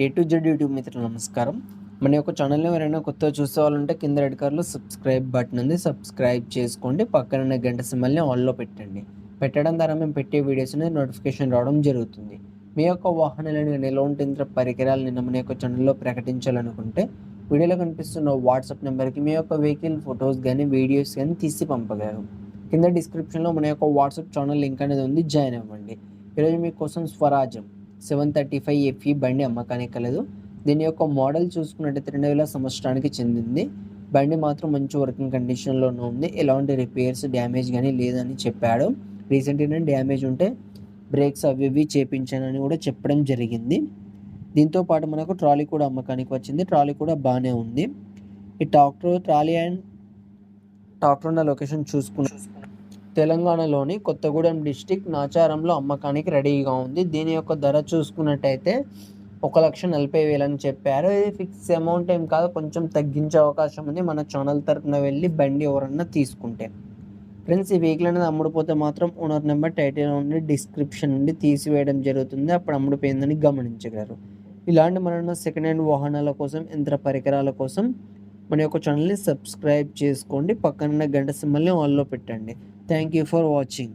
A to Z YouTube మిత్రులు నమస్కారం. మన యొక్క ఛానల్ని ఎవరైనా కొత్తగా చూసేవాళ్ళుంటే కింద రెడ్ కలర్లో సబ్స్క్రైబ్ బటన్ ఉంది, సబ్స్క్రైబ్ చేసుకోండి. పక్కన గంట సింబల్ని ఆన్లో పెట్టండి. పెట్టడం ద్వారా మేము పెట్టే వీడియోస్ అనేది నోటిఫికేషన్ రావడం జరుగుతుంది. మీ యొక్క వాహనాలను ఎలాంటి యంత్ర పరికరాలను మన యొక్క ఛానల్లో ప్రకటించాలనుకుంటే వీడియోలో కనిపిస్తున్న వాట్సాప్ నెంబర్కి మీ యొక్క వెహికల్ ఫొటోస్ కానీ వీడియోస్ కానీ తీసి పంపగలరు. కింద డిస్క్రిప్షన్లో మన యొక్క వాట్సాప్ ఛానల్ లింక్ అనేది ఉంది, జాయిన్ అవ్వండి. ఈరోజు మీకోసం స్వరాజ్యం 735 FE బండి అమ్మకానికి కలదు. దీని యొక్క మోడల్ చూసుకున్నట్టయితే 2000 సంవత్సరానికి చెందింది. బండి మాత్రం మంచి వర్కింగ్ కండిషన్లోనే ఉంది. ఎలాంటి రిపేర్స్ డ్యామేజ్ కానీ లేదని చెప్పాడు. రీసెంట్గా డ్యామేజ్ ఉంటే బ్రేక్స్ అవి ఇవి చేపించానని కూడా చెప్పడం జరిగింది. దీంతో పాటు మనకు ట్రాలీ కూడా అమ్మకానికి వచ్చింది. ట్రాలీ కూడా బాగానే ఉంది. ఈ ట్రాలీ అండ్ ట్రాక్టర్ ఉన్న లొకేషన్ చూసుకున్న తెలంగాణలోని కొత్తగూడెం డిస్టిక్ నాచారంలో అమ్మకానికి రెడీగా ఉంది. దీని యొక్క ధర చూసుకున్నట్టయితే 1,40,000 అని చెప్పారు. ఇది ఫిక్స్ అమౌంట్ ఏం కాదు, కొంచెం తగ్గించే అవకాశం ఉంది మన ఛానల్ తరఫున వెళ్ళి బండి ఎవరన్నా తీసుకుంటే. ఫ్రెండ్స్, ఈ వెహికల్ అనేది అమ్ముడుపోతే మాత్రం ఓనర్ నెంబర్ టైటిల్ నుండి డిస్క్రిప్షన్ నుండి తీసివేయడం జరుగుతుంది. అప్పుడు అమ్ముడుపోయిందని గమనించగలరు. ఇలాంటి మన సెకండ్ హ్యాండ్ వాహనాల కోసం, యంత్ర పరికరాల కోసం మన యొక్క ఛానల్ని సబ్స్క్రైబ్ చేసుకోండి. పక్కన గంట సింబల్ని ఆన్లో పెట్టండి. Thank you for watching.